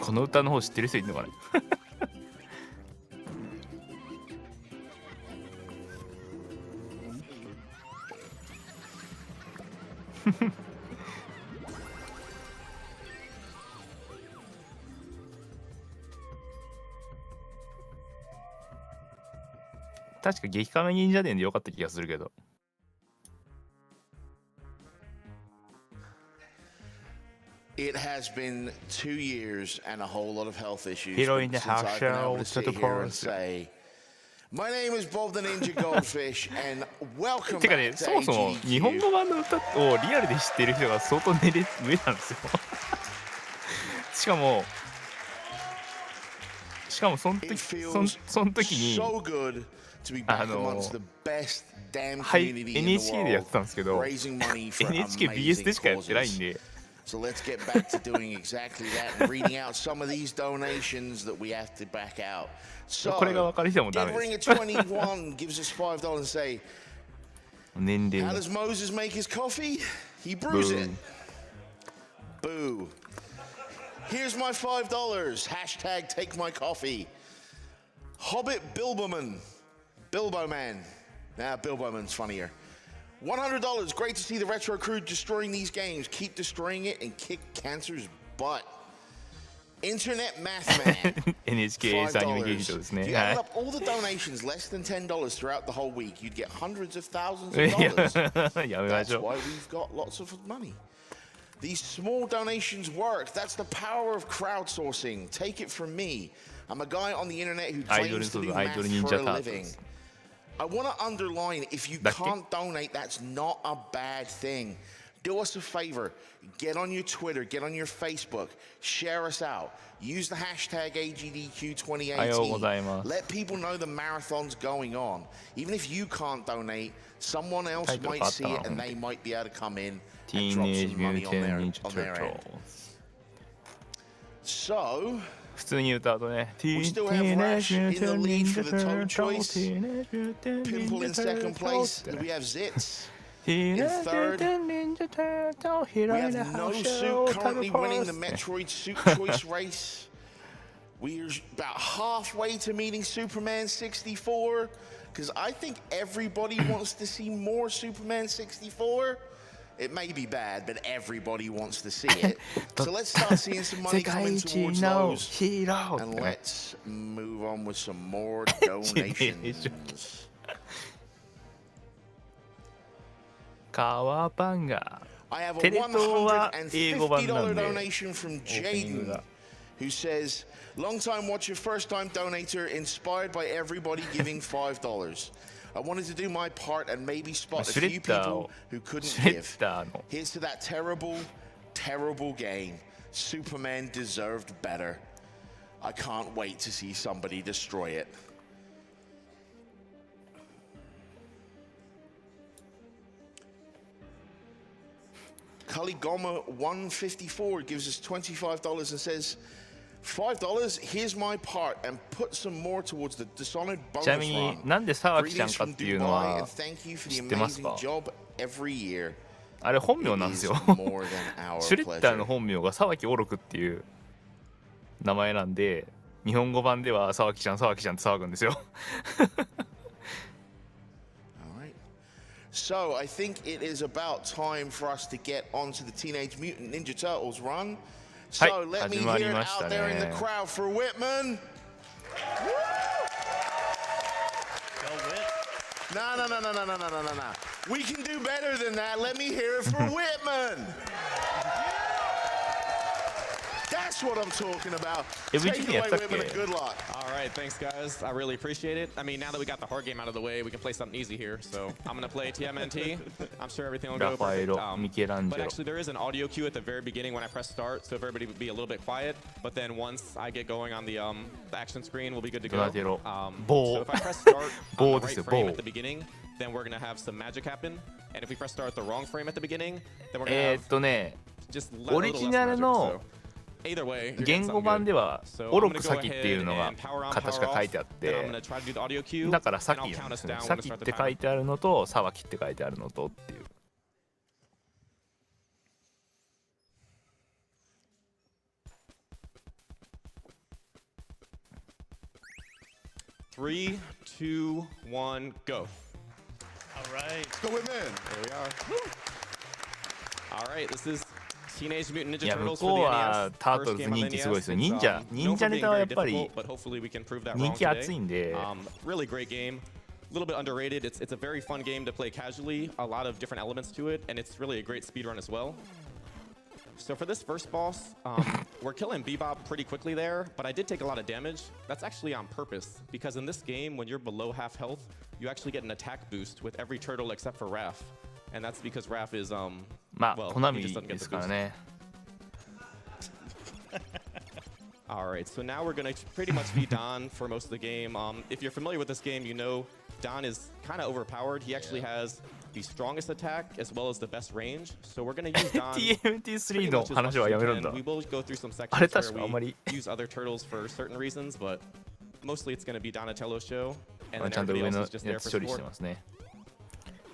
この歌の方知ってる人いるのかな確か激亀忍者伝でよかった気がするけど。It has been 2 years and a whole lot of health issues Hero in the since I've house been able to show sit to the here and pause. say, My name is Bob the Ninja Goldfish and welcome てか back ね、 to そもそも日本 AGDQ. 語版の歌をリアルで知ってる人が相当上なんですよしかもその It 時 feels その時に so good to be back amongst the best damn はい community in the NHK でやっ world, てたんですけど raising money for NHKBS で amazing しかやってないん causes. で So let's get back to doing exactly that and reading out some of these donations that we have to back out. So, これが分かる人もダメです Ring21 gives us $5 and say, 年齢 How の does Moses make his coffee? He brews it. Boo. Here's my $5. Hashtag take my coffee. Hobbit Bilboman. Bilbo Man. Nah, Bilbo Man's funnier. $100. Great to see the retro crew destroying these games. Keep destroying it and kick cancer's butt. Internet Math Man. NHK アニメ劇場 $5. ですね If you は added い up all the donations less than $10 throughout the whole week, you'd get hundreds of thousands of dollars. やめま That's しょう why we've got lots of money. These small donations work. That's the power of crowdsourcing. Take it from me. I'm a guy on the internet who claims to do math for a living. I want to underline, if you can't donate, that's not a bad thing. Do us a favor. Get on your Twitter, get on your Facebook, share us out. Use the hashtag AGDQ2018. Let people know the marathon's going on. Even if you can't donate, someone else might see it and they might be able to come in and drop some money on their end. So, 普通に歌うとね we still have Rash in the lead for the Toad choice. Pimple in second place. We have Zitz in third. We have No Suit currently winning the Metroid Suit choice race. We're about halfway to meeting Superman 64, because I think everybody wants to see more Superman 64. It may be bad, but everybody wants to see it. So let's start seeing some money coming towards those. And let's move on with some more donations. 川パンが I have a テレ東は英語版なん $150 で donation from Jaden, who says, long time watcher, first time donator, inspired by everybody giving $5. I wanted to do my part and maybe spot a few people who couldn't give. Here's to that terrible, terrible game. Superman deserved better. I can't wait to see somebody destroy it. Kaligoma 154 gives us $25 and says, $5, here's my part, and put some more towards the Dishonored bonus ちなみに run. なんで沢木ちゃん Greetings か from っていうの Dubai は and thank you for 知 the ってます amazing か job every year. あれ本名なん It です is よ more than our シュレッダーの pleasure. 本名が沢木おろくっていう名前なんで日本語版では沢木ちゃんって騒ぐんですよ Alright. So I think it is about time for us to get onto the Teenage Mutant Ninja Turtles run. So let me hear it out there in the crowd for Whitman. No. We can do better than that. Let me hear it for Whitman. That's what I'm talking about. Take it away, Whitman, and good luck. All right, thanks, guys. I really appreciate it. I mean, now that we got the hard game out of the way, we can play something easy here. So I'm going to play TMNT. I'm sure everything will go perfect. But actually, there is an audio cue at the very beginning when I press start, so everybody would be a little bit quiet. But then once I get going on the action screen, we'll be good to go. So if I press start on the right frame at the beginning, then we're going to have some magic happen. And if we press start at the wrong frame at the beginning, then we're going to have just a little less magic. So 言語版ではオロクサキっていうのが形が書いてあってだからサキなんですねサキって書いてあるのとサワキって書いてあるのとっていう 3, 2, 1, go. All right. Let's go with men. There we are. All right, this is Teenage Mutant い Ninja や向 Turtles こ for う the は NES. タート First ルズ game on 人 the 気すごいですよ。 NES. 忍者 Known for 忍者 being ネタはや very っぱり difficult, but hopefully we can prove that 人 wrong 気熱い today. んで Really great game. A little bit underrated. It's a very fun game to play casually. A lot of different elements to it, and it's really a great speedrun as well. So for this first boss, we're killing Bebop pretty quickly there, but I did take a lot of damage. That's actually on purpose, because in this game, when you're below half health, you actually get an attack boost with every turtle except for Raph. And that's because Raph is, まあ well, コナ he ミ just doesn't で get す the から boost. ね。 All right, so now we're going to pretty much be Don for most of the game. If you're familiar with this game, you know Don is kind of overpowered. He actually has the strongest attack as well as the best range. So we're going to use Don TMT3 pretty の much as much 話 as は we やめるん can. だ。 We will go through some あれ sections 確かあ where んまり we use other turtles for certain reasons, but mostly it's going to be Donatello's show, and ち then ゃんと everybody 上 else の is just や there つ for 処理して support. ますね。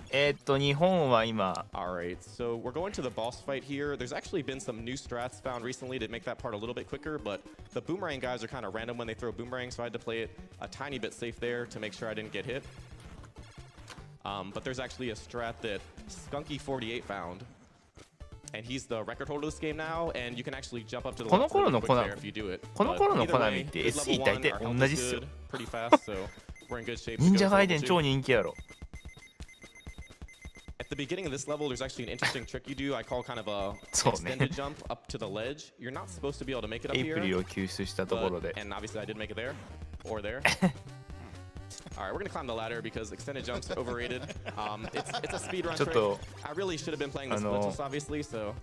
日本は今 All right, so we're going to the boss fight here. There's actually been some new strats found recently to make that part a little bit quicker, but the boomerang guys are kind of random when they throw boomerangs, so I had to play it a tiny bit safe there to make sure I didn't get hit. But there's actually a strat that Skunky48 found, and he's the record holder of this game now, and you can actually jump up to the この left 頃 really の quick コナ there if you do it. この頃の But コ either ナミ way, って good level SE 大 one, 体 our 同 health じっ is すよ good,。pretty fast, so we're in good shape. to 忍 go 者 for ガイ level デン two. 超人気やろ。 At the beginning of this level, there's actually an interesting trick you do. I call kind of a そうね。 extended jump up to the ledge. You're not supposed to be able to make it up エイプ here. リルを救出したところ But, で。 and obviously I did make it there or there. All right, we're gonna climb the ladder because extended jumps are overrated. It's a speed run ちょっ trick. と I really should have been playing this glitchless, obviously. So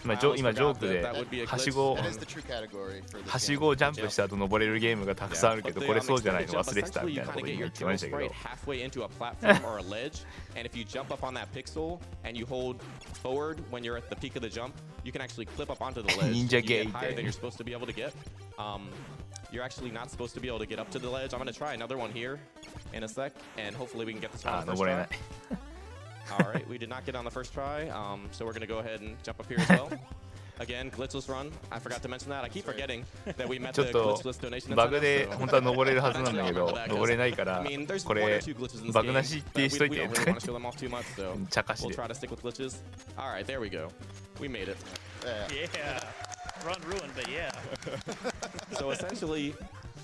今 I ジョ almost 今ジョー forgot ク that で that would be a はし glitch. ご That and- is the true category for this はし game. ごをジャンプした後登れるゲームがたくさんあるけど But これ the, そうじゃない extended の jump, 忘れてたみ essentially たい you なこ kind と of 今 get 言 your ってま turtle したけど sprite halfway into a platform or a ledge, and if you jump up on that pixel and you hold forward when you're at the peak of the jump, you can actually clip up onto the ledge. Ninja You get gate. higher than you're supposed to be able to get. You're actually not supposed to be able to get up to the ledge. I'm gonna try another one here in a sec, and hopefully we can get this one あ on the first 登れな try. い All right, we did not get on the first try, so we're gonna go ahead and jump up here as well. Again, glitchless run. I forgot to mention that. I keep forgetting that we met ちょ the っと glitchless donation バグで incentive, 本当は登れるはずなんだけど I 登れないか I ら mean, there's こ one or れ two glitches in this バグ game, なしって but しと we いて don't really want to show them off too much, so 茶化し we'll で try to stick with glitches. All right, there we go. We made it. Yeah. Yeah. Run ruined, but yeah. So essentially,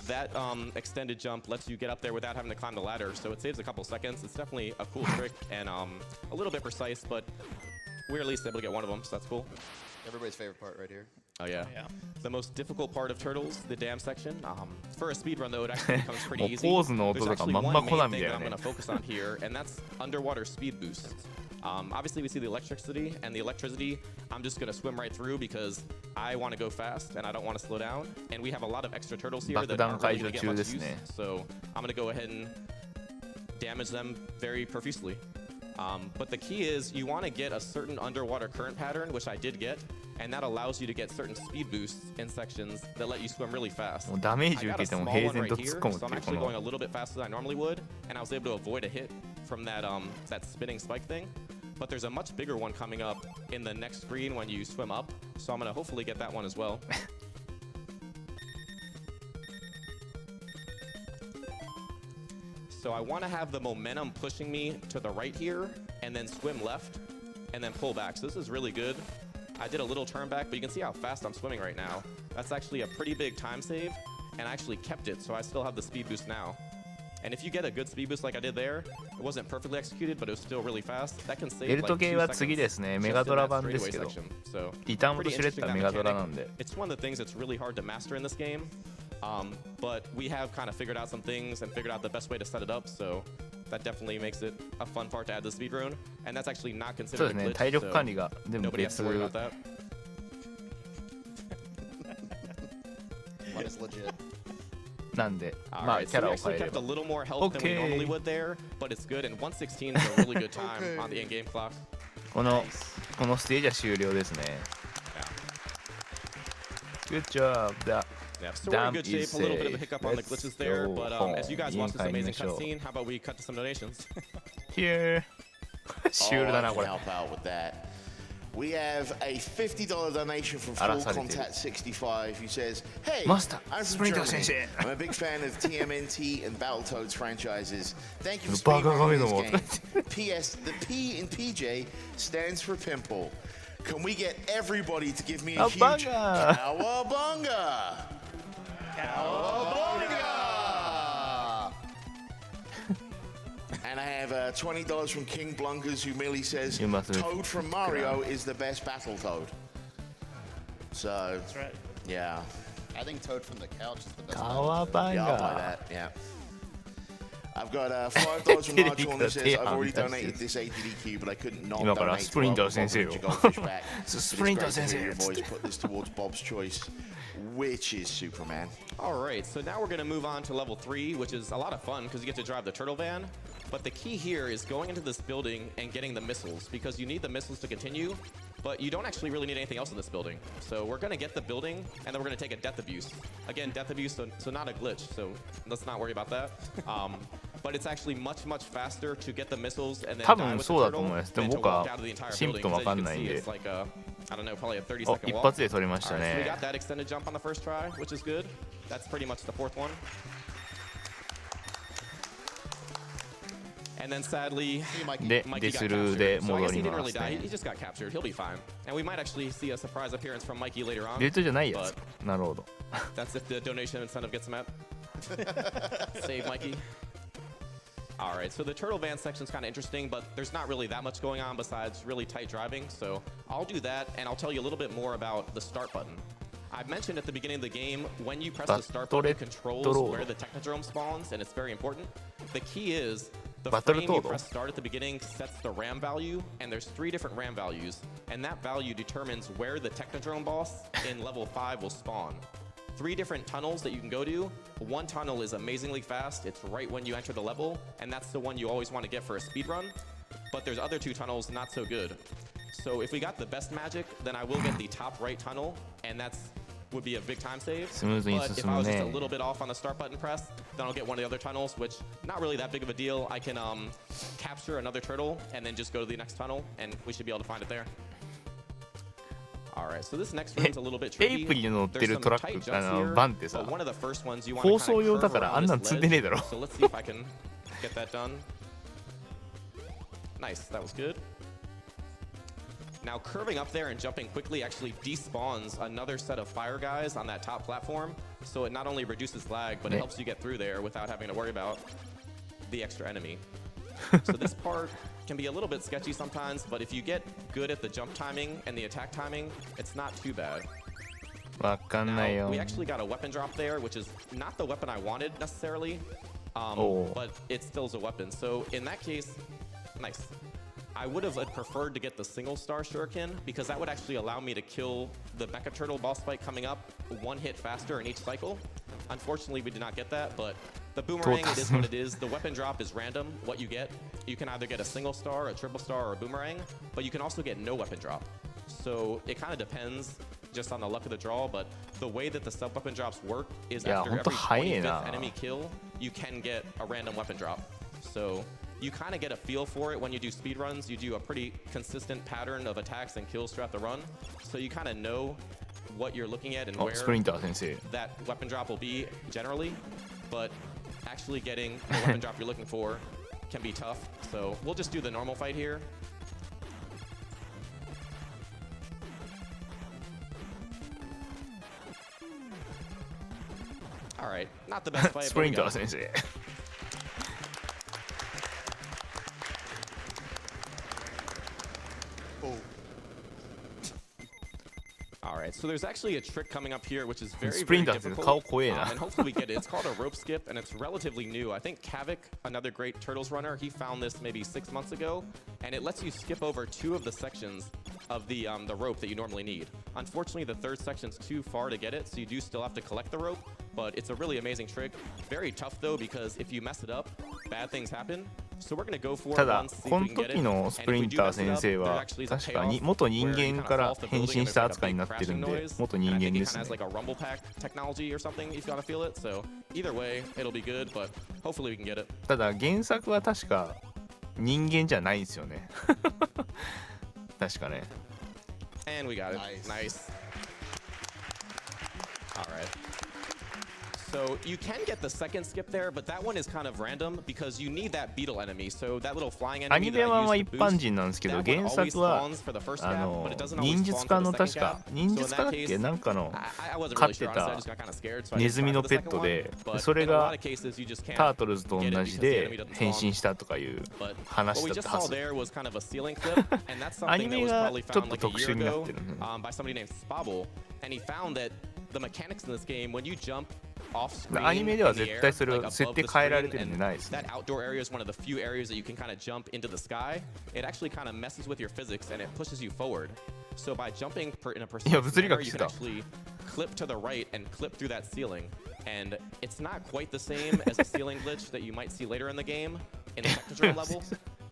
that extended jump lets you get up there without having to climb the ladder, so it saves a couple seconds. It's definitely a cool trick and a little bit precise, but we're at least able to get one of them, so that's cool. Everybody's favorite part right here. Oh yeah. Yeah. The most difficult part of Turtles, the dam section. For a speedrun though, it actually becomes pretty もう easy. ポーズの There's 音とか actually まん one ま main コナミ thing だ that よ I'm ね going to focus on here, and that's underwater speed boosts. Obviously, we see the electricity, and the electricity, I'm just going to swim right through because I want to go fast and I don't want to slow down. And we have a lot of extra turtles here that aren't really going to get much use. So I'm going to go ahead and damage them very profusely. But the key is you want to get a certain underwater current pattern, which I did get, and that allows you to get certain speed boosts in sections that let you swim really fast. もうダメー I ジ got 受 a けても small 平 one 然 right と here, 突っ込むっ so て I'm いうこ actually の going a little bit faster than I normally would, and I was able to avoid a hit from that that spinning spike thing. But there's a much bigger one coming up in the next screen when you swim up, so I'm going to hopefully get that one as well. So I want to have the momentum pushing me to the right here, and then swim left, and then pull back. So this is really good. I did a little turn back, but you can see how fast I'm swimming right now. That's actually a pretty big time save, and I actually kept it, so I still have the speed boost now. And if you get a good speed boost like I did there, it wasn't perfectly executed, but it was still really fast. That can save ベル like ト 2 系は次で seconds すね just メ in ガドラ that 版で straightaway すけど section. So リターンと pretty シュレッ interesting ダー that メガドラ mechanic. なんで It's one of the things that's really hard to master in this game. But we have kind of figured out some things and figured out the best way to set it up, so that definitely makes it a fun part to add the speed rune. And that's actually not そう considered で a すね glitch, 体力 so 管理が全部 nobody has 別 to worry about that. One is legit. なんで All まあ right, キャ so ラ we を変 actually えれ kept a ば little more health than we Okay. normally would there, but it's good. And 116 is a really good time Okay. on the in-game clock. このステージは終了ですね Good job that Yeah, so we're in Damn good shape. is A little bit of a safe. hiccup on the Let's glitches there, go but as you guys home. watch this amazing Show. cutscene, how about we cut to some donations? here シュールだな I こ can れ help out with that. We have a $50 donation from Full Contact 65 who says, "Hey, Master, I'm from Germany. I'm a big fan of TMNT and Battletoads franchises. Thank you for speedrunning this game. P.S. The P in PJ stands for pimple. Can we get everybody to give me a huge cowabunga? Cowabunga!" And I have $20 from King Blunkers, who merely says, "Toad from Mario is the best Battletoad." So, That's right. Yeah. I think Toad from the couch is the best. Yeah, I'll buy that. Yeah. I've got $5 from Nigel who says, "I've already donated this AGDQ, but I couldn't not donate to Goldfish back. Sprinter Sensei. Your voice put this towards Bob's choice, which is Superman." All right, so now we're going to move on to level 3, which is a lot of fun because you get to drive the turtle van. But the key here is going into this building and getting the missiles, because you need the missiles to continue, but you don't actually really need anything else in this building. So we're going to get the building, and then we're going to take a death abuse. Again, death abuse, so not a glitch, so let's not worry about that. But it's actually much, much faster to get the missiles and then die with the turtle than to walk out of the entire building. Because as you can see, it's like a, I don't know, probably a 30-second walk. Alright, so we got that extended jump on the first try, which is good. That's pretty much the fourth one. And then sadly, Mikey got captured. So I guess he didn't really die. He just got captured. He'll be fine. And we might actually see a surprise appearance from Mikey later on. But that's if the donation incentive gets met. Save Mikey. All right, so the turtle van section's kind of interesting, but there's not really that much going on besides really tight driving. So I'll do that, and I'll tell you a little bit more about the start button. I mentioned at the beginning of the game, when you press the start button, it controls where the Technodrome spawns, and it's very important. The key is the frame you press start at the beginning sets the RAM value, and there's 3 different RAM values, and that value determines where the Technodrome boss in level 5 will spawn. 3 different tunnels that you can go to. One tunnel is amazingly fast. It's right when you enter the level, and that's the one you always want to get for a speed run. But there's other 2 tunnels not so good. So if we got the best magic, then I will get the top right tunnel, and that's would be a big time save. But if I was just a little bit off on the start button press, then I'll get one of the other tunnels, which not really that big of a deal. I can capture another turtle and then just go to the next tunnel, and we should be able to find it there. All right, so this next room's a little bit tricky. There's some tight jumps here, but one of the first ones you want to kind of curve around this ledge. So let's see if I can get that done. Nice, that was good. Now curving up there and jumping quickly actually despawns another set of fire guys on that top platform. So it not only reduces lag, but it helps you get through there without having to worry about the extra enemy. So this part can be a little bit sketchy sometimes, but if you get good at the jump timing and the attack timing, it's not too bad. Now, we actually got a weapon drop there, which is not the weapon I wanted necessarily, but it still is a weapon. So in that case, nice. I would have preferred to get the single star shuriken, because that would actually allow me to kill the Mecha Turtle boss fight coming up 1 hit faster in each cycle. Unfortunately, we did not get that, but the boomerang, it is what it is. The weapon drop is random, what you get. You can either get a single star, a triple star, or a boomerang, but you can also get no weapon drop. So it kind of depends just on the luck of the draw, but the way that the sub-weapon drops work is after every 25th enemy kill, you can get a random weapon drop. So you kind of get a feel for it when you do speed runs. You do a pretty consistent pattern of attacks and kills throughout the run, so you kind of know what you're looking at and where that weapon drop will be generally. But actually getting the weapon drop you're looking for can be tough, so we'll just do the normal fight here. All right, not the best fight, but we go. All right, so there's actually a trick coming up here, which is very, very difficult, and hopefully we get it. It's called a rope skip, and it's relatively new. I think Kavik, another great Turtles runner, he found this maybe 6 months ago, and it lets you skip over 2 of the sections of the rope that you normally need. Unfortunately, the 3rd section's too far to get it, so you do still have to collect the rope, but it's a really amazing trick. Very tough, though, because if you mess it up, bad things happen. So we're going to go for it once, see if we can get it. スプリンター先生は確かに元人間から変身した扱いになってるんで、元人間ですね。ただ原作は確か人間じゃないんですよね。確かね。And we got it. Nice. Nice. All right. So you can get the second skip there, but that one is kind of random because you need that beetle enemy. So that little flying ア enemy ニ that メ I 版は used 一 to 般 boost, 人なんですけど that one 原 always 作は spawns for the first gap, but it doesn't always 忍 spawn 術 for 家 the の second 確か gap. 忍 So 術 in 家だ that っけ case, なんかの I wasn't 飼 really って sure. Honestly, I た just got kind of scared, so I ネ didn't ズミ try の for ペ the ッ second ト one. で But それ in a lot が of cases, you just can't タートルズと get 同 it じ because the で enemy doesn't 変 spawn. 身したとかいう But 話 what we だっ just たは saw ず there was kind of a ceiling clip, and that's ア something ニ that メ was が probably ちょっ found と like a 特 year 殊になっ ago てる by somebody named Spabble, and he found that the mechanics in this game, when you jump off screen アニメでは in the 絶 air, 対それ like を設 above 定 the 変えられ screen, てるんじ and ゃないですね that outdoor area is one of the few areas that you can kind of jump into the sky. It actually kind of messes with your physics and it pushes you forward. So by jumping in a いや precise 物理 manner, 学 you して can た actually clip to the right and clip through that ceiling. And it's not quite the same as a ceiling glitch that you might see later in the game in the technical level,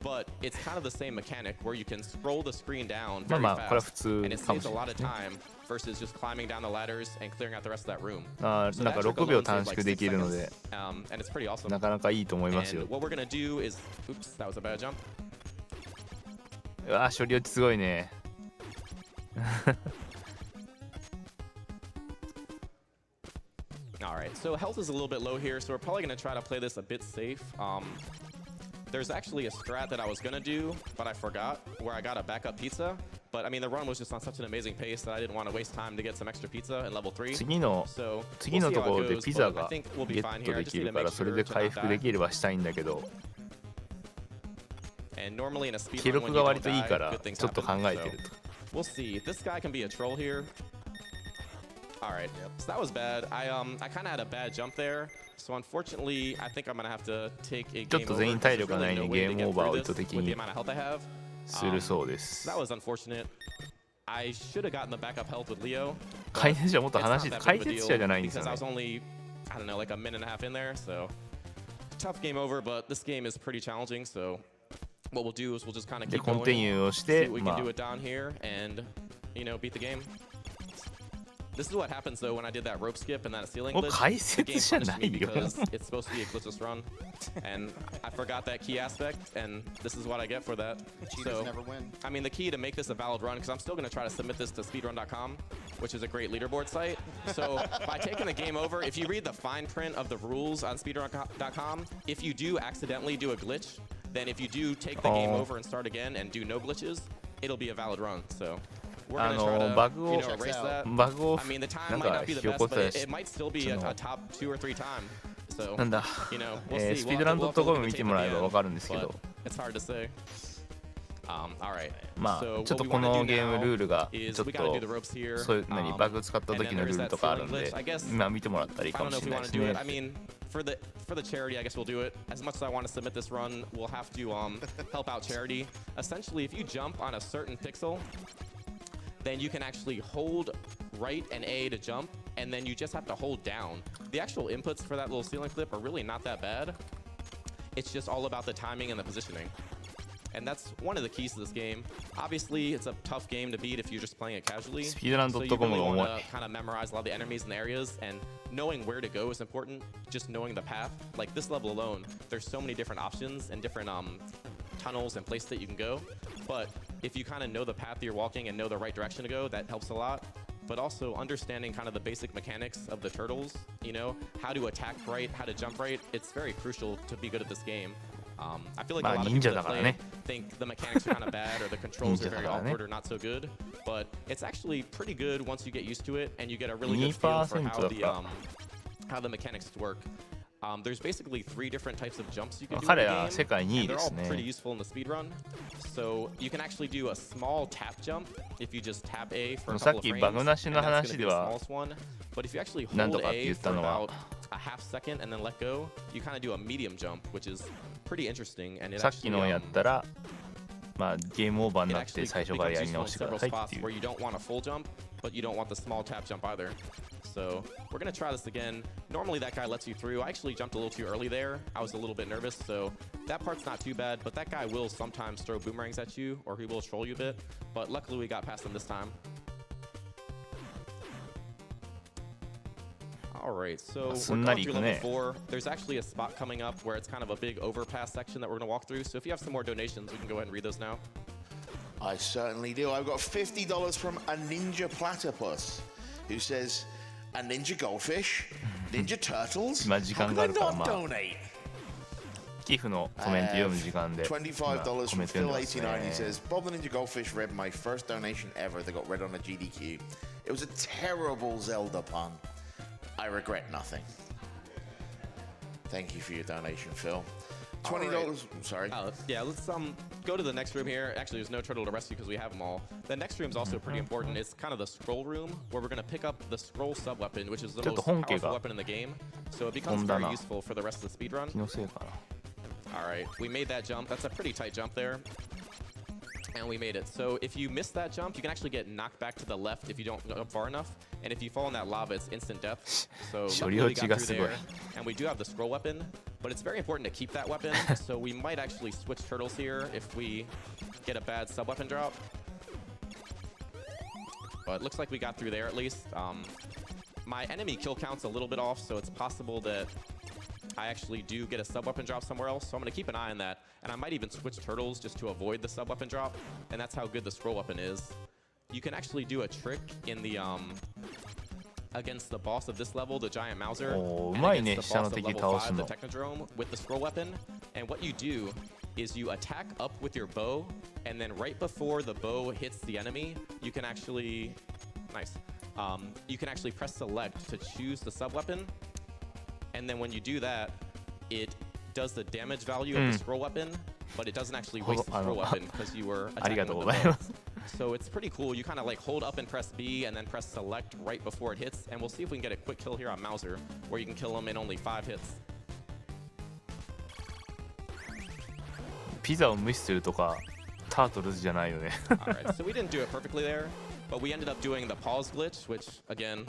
but it's kind of the same mechanic where you can scroll the screen down まあ very まあこれは fast, 普通 and it かも saves し a れない lot of time versus just climbing down the ladders and clearing out the rest of that room. あー So なんか that trick 6秒 alone 短 saves 縮 like で 6 きるの seconds, で and it's pretty awesome. なかなかいいと思いますよ And what we're gonna do is, oops, that was a bad jump. うわー処理落ちすごいね All right, so health is a little bit low here, so we're probably gonna try to play this a bit safe. There's actually a strat that I was gonna do, but I forgot, where I got a backup pizza. But I mean, the run was just on such an amazing pace that I didn't want to waste time to get some extra pizza in level 3. 次の So 次 we'll の see と how こ it ろで goes, ピザ but I が think we'll ゲ be ッ fine ト here. I で just き need る to か make らそれ sure で to 回 not 復で die. きればしたいんだけど And normally in a speed 記 run, 録 when が you 割 don't といい die, から good things ちょっと考 happen. えてる So we'll see. This guy can be a troll here. All right, so that was bad. I kind of had a bad jump there. So unfortunately, I think I'm gonna have to take a ちょっ game と over 全員 because 体 there's 力がない really ね no ゲ way ー to ム get オーバーを through 意図 this 的 with the に amount of health I have. するそうで So す that was unfortunate. I should have gotten the backup health with Leo. 解説者もっと It's 話 not して that 解 big of a 説者じゃ deal ないんですよ because I ね was only, I don't know, like a minute and a half in there. So tough game over, but this game is pretty challenging. So what we'll do is we'll just kind of で keep コン going, ティニューをし see て what we ま can あ do it down here, and beat the game. This is what happens though when I did that rope skip and that ceiling もう glitch. 解 The game 説じゃ punished な me いよ because it's supposed to be a glitchless run, and I forgot that key aspect, and this is what I get for that. Cheaters So, never win. I mean, the key to make this a valid run, because I'm still going to try to submit this to speedrun.com, which is a great leaderboard site. So by taking the game over, if you read the fine print of the rules on speedrun.com, if you do accidentally do a glitch, then if you do take the game over and start again and do no glitches, it'll be a valid run. So we're going to try to バグを erase that. バグを I mean, the な time ん might か not be 引 the き起 best, こった but り it might still be a top 2 or 3 time. So, なんだ we'll see. ス We'll ピー have ドラン to ドットコ look ム at 見 the て tape も at らえ the ば end, 分かるんですけ but ど it's hard to say. All right. ま So あちょっ what と we こ wanna の do ゲーム now ルールが is ちょっ we gotta do the と ropes here. そういう何バグ使った時のルールとかあるん and then で there's that ceiling glitch. I guess 今見てもらったらいい I か don't も know し if れ we ないで want す to do ね it. I mean, for the charity, I guess we'll do it. As much as I want to submit this run, we'll have to help out charity. Essentially, if you jump on a certain pixel, then you can actually hold right and A to jump, and then you just have to hold down. The actual inputs for that little ceiling clip are really not that bad. It's just all about the timing and the positioning. And that's one of the keys to this game. Obviously, it's a tough game to beat if you're just playing it casually. So you speedrun.com really が重い want to kind of memorize a lot of the enemies and the areas, and knowing where to go is important. Just knowing the path. Like this level alone, there's so many different options and different tunnels and places that you can go. But if you kind of know the path that you're walking and know the right direction to go, that helps a lot. But also understanding kind of the basic mechanics of the turtles, you know, how to attack right, how to jump right, it's very crucial to be good at this game. I feel like a lot of people that play it think the mechanics are kind of bad or the controls are very awkward or not so good, but it's actually pretty good once you get used to it and you get a really good feel for how the mechanics work. There's basically 3 different types of jumps you can do in the game, and they're all pretty useful in the speed run. So you can actually do a small tap jump if you just tap A for a couple of frames, and that's going to be the smallest one. But if you actually hold A for about a half second and then let go, you kind of do a medium jump, which is pretty interesting. And it さっきのやったらまあゲームオーバーになって最初からやり becomes 直 useful し in てくだ several さいってい spots う where you don't want a full jump, but you don't want the small tap jump either. So we're going to try this again. Normally that guy lets you through. I actually jumped a little too early there. I was a little bit nervous, so that part's not too bad, but that guy will sometimes throw boomerangs at you, or he will troll you a bit, but luckily we got past him this time. All right, so we're going through level 4. There's actually a spot coming up where it's kind of a big overpass section that we're going to walk through, so if you have some more donations, we can go ahead and read those now. I certainly do. I've got $50 from a Ninja Platypus, who says, a Ninja Goldfish, Ninja Turtles. How can I not donate? 寄付のコメント読む時間で$25 from Phil89. He says, Bob the Ninja Goldfish read my first donation ever that got read on a GDQ. It was a terrible Zelda pun. I regret nothing. Thank you for your donation, Phil. $20. Right. Sorry. Yeah, let's go to the next room here. Actually, there's no turtle to rescue because we have them all. The next room is also pretty important. It's kind of the scroll room where we're going to pick up the scroll sub weapon, which is the most powerful weapon in the game. So it becomes very useful for the rest of the speedrun. All right, we made that jump. That's a pretty tight jump there. And we made it. So if you miss that jump, you can actually get knocked back to the left if you don't go up far enough. And if you fall in that lava, it's instant death. So luckily we got through there. And we do have the scroll weapon, but it's very important to keep that weapon. So we might actually switch turtles here if we get a bad sub-weapon drop. But it looks like we got through there at least. My enemy kill count's a little bit off, so it's possible that I actually do get a sub-weapon drop somewhere else, so I'm going to keep an eye on that. And I might even switch turtles just to avoid the sub-weapon drop, and that's how good the scroll weapon is. You can actually do a trick in the against the boss of this level, the Giant Mauser, and against the boss of level 5, the Technodrome, with the scroll weapon. And what you do is you attack up with your bow, and then right before the bow hits the enemy, you can actually... Nice. You can actually press select to choose the sub-weapon. And then when you do that, it does the damage value of the scroll weapon, but it doesn't actually waste the scroll weapon because you were attacking with the bow. So it's pretty cool. You kind of like hold up and press B and then press select right before it hits. And we'll see if we can get a quick kill here on Mauser, where you can kill him in only 5 hits. ピザを無視するとかタートルズじゃないよね。Alright, so we didn't do it perfectly there, but we ended up doing the pause glitch, which again,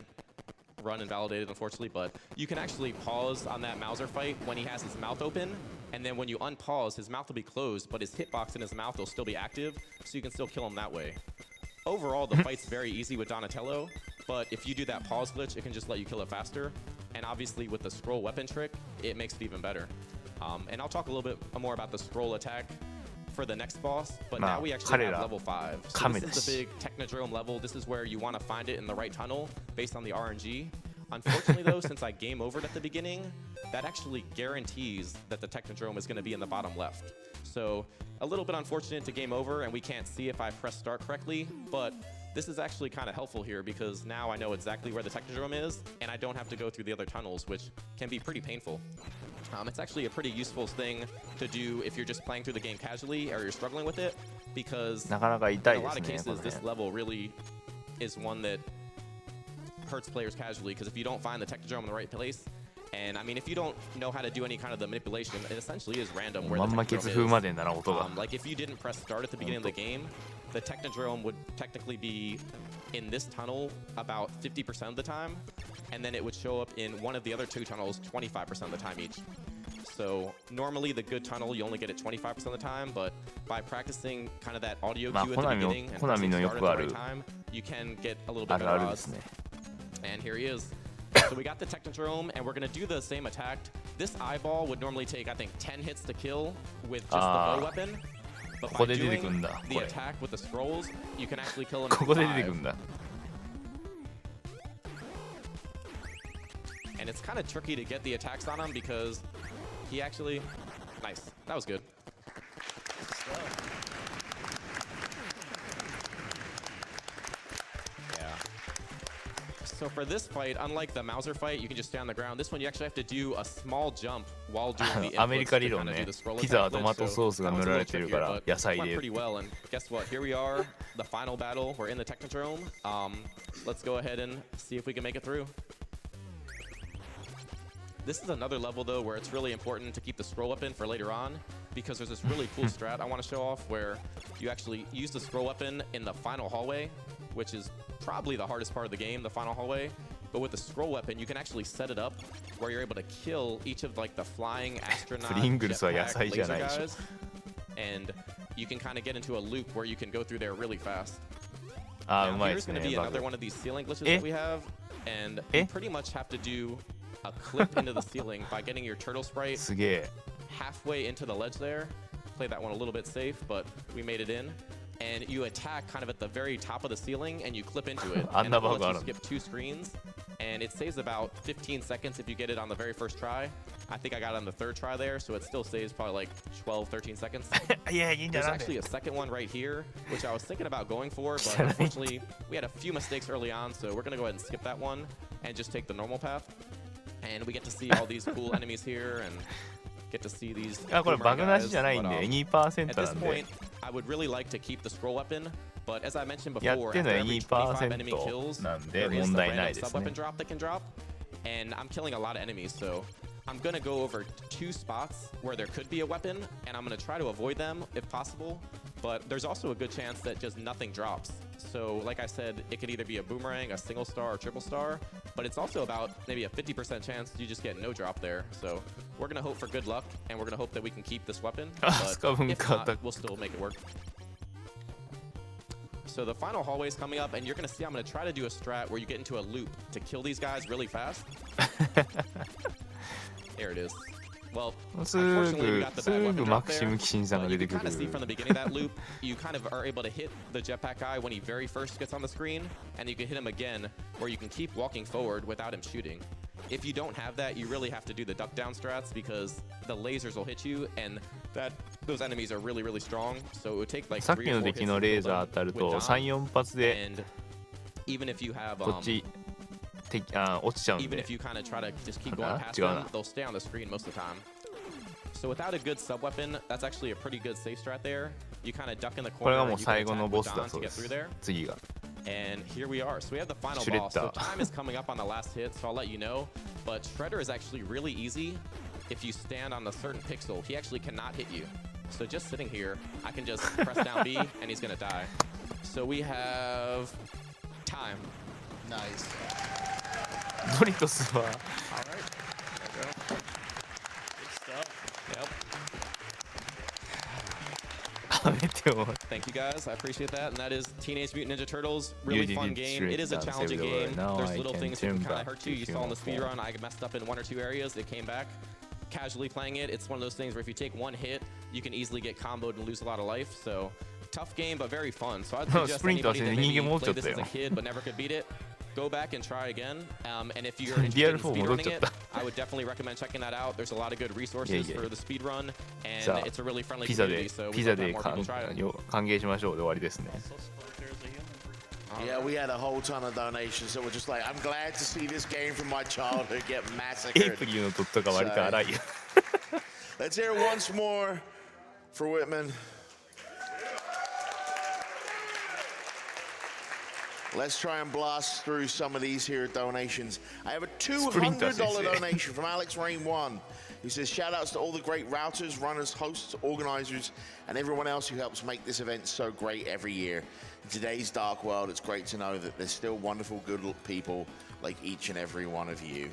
run invalidated unfortunately, but you can actually pause on that Mauser fight when he has his mouth open, and then when you unpause, his mouth will be closed, but his hitbox in his mouth will still be active, so you can still kill him that way. Overall, the fight's very easy with Donatello, but if you do that pause glitch, it can just let you kill it faster, and obviously with the scroll weapon trick, it makes it even better. And I'll talk a little bit more about the scroll attack for the next boss, but now we actually have level 5. So this is the big Technodrome level. This is where you want to find it in the right tunnel based on the RNG. Unfortunately though, since I game overed at the beginning, that actually guarantees that the Technodrome is going to be in the bottom left. So a little bit unfortunate to game over and we can't see if I press start correctly, but this is actually kind of helpful here because now I know exactly where the Technodrome is and I don't have to go through the other tunnels, which can be pretty painful. It's actually a pretty useful thing to do if you're just playing through the game casually or you're struggling with it, because in a lot of cases this level really is one that hurts players casually, because if you don't find the Technodrome in the right place, and I mean if you don't know how to do any kind of the manipulation, it essentially is random where the Technodrome is. Like if you didn't press start at the beginning of the game, the Technodrome would technically be in this tunnel about 50% of the time, and then it would show up in one of the other 2 tunnels 25% of the time each. So normally the good tunnel you only get it 25% of the time, but by practicing kind of that audio cue at the beginning and pressing start at the right time, you can get a little bit better odds. And here he is. So we got the Technodrome, and we're going to do the same attack. This eyeball would normally take, I think, 10 hits to kill with just the bow weapon. But by doing the attack with the scrolls, you can actually kill him in 5. And it's kind of tricky to get the attacks on him because he actually... Nice. That was good. Yeah. So for this fight, unlike the Mauser fight, you can just stay on the ground. This one, you actually have to do a small jump while doing the inputs アメリカ理論ね。ピザはトマトソースが塗られてるから野菜で。Pretty well, and guess what? Here we are, the final battle. We're in the Technodrome. Let's go ahead and see if we can make it through. This is another level though where it's really important to keep the scroll weapon for later on, because there's this really cool strat I want to show off where you actually use the scroll weapon in the final hallway, which is probably the hardest part of the game, the final hallway. But with the scroll weapon, you can actually set it up where you're able to kill each of like the flying astronaut jetpack laser guys, and you can kind of get into a loop where you can go through there really fast. Now, here's going to be another one of these ceiling glitches that we have, and you pretty much have to do a clip into the ceiling by getting your turtle sprite halfway into the ledge there. Play that one a little bit safe, but we made it in. and you attack kind of at the very top of the ceiling, and you clip into it. And it lets you skip 2 screens, and it saves about 15 seconds if you get it on the very first try. I think I got it on the 3rd try there, so it still saves probably like 12, 13 seconds. There's actually a second one right here, which I was thinking about going for, but unfortunately, we had a few mistakes early on, so we're going to go ahead and skip that one and just take the normal path. And we get to see all these cool enemies here and get to see these boomerang guys. At this point, I would really like to keep the scroll weapon, but as I mentioned before, after every 25 enemy kills, there is the random sub-weapon drop that can drop, and I'm killing a lot of enemies, so I'm going to go over 2 spots where there could be a weapon, and I'm going to try to avoid them if possible, but there's also a good chance that just nothing drops. So like I said, it could either be a boomerang, a single star, or triple star, but it's also about maybe a 50% chance you just get no drop there. So we're going to hope for good luck, and we're going to hope that we can keep this weapon, but if not, we'll still make it work. So the final hallway is coming up, and you're going to see I'm going to try to do a strat where you get into a loop to kill these guys really fast. There it is. Well, unfortunately, we got the bad weapon drop there, but you can kind of see from the beginning of that loop, you kind of are able to hit the jetpack guy when he very first gets on the screen, and you can hit him again, where you can keep walking forward without him shooting. If you don't have that, you really have to do the duck down strats, because the lasers will hit you, and those enemies are really, really strong. So it would take like 3 or 4 hits to kill them with down. And even if you have even if you kind of try to just keep going past them, they'll stay on the screen most of the time. So without a good sub-weapon, that's actually a pretty good safe strat there. You kind of duck in the corner and you can attack with Don to get through there. And here we are. So we have the final boss. So time is coming up on the last hit, so I'll let you know. But Shredder is actually really easy if you stand on a certain pixel. He actually cannot hit you. So just sitting here, I can just press down B, and he's going to die. So we have time. Nice. Doritosは All right. There we go. Good stuff. Yep. 食べても Thank you guys, I appreciate that. And that is Teenage Mutant Ninja Turtles. Really fun game. It is a challenging game. There's little things that can kind of hurt you. You saw in the speedrun, I messed up in 1 or 2 areas. It came back. Casually playing it, it's one of those things where if you take 1 hit, you can easily get comboed and lose a lot of life. So tough game, but very fun. So I'd suggest anybody that maybe played this as a kid but never could beat it, go back and try again. And if you're interested in speedrunning it, I would definitely recommend checking that out. There's a lot of good resources for the speedrun, and it's a really friendly community, so we hope that more people try it. 歓迎しましょうで終わりですね。 Also support there's a human. Yeah, we had a whole ton of donations, so we're just like, I'm glad to see this game from my childhood get エイ massacred. プリのドットが割と荒いよ。 Let's hear it once more for Whitman. Let's try and blast through some of these here donations. I have a $200 donation from Alex Rain 1, who says, shout outs to all the great routers, runners, hosts, organizers, and everyone else who helps make this event so great every year. In today's dark world, it's great to know that there's still wonderful, good people like each and every one of you.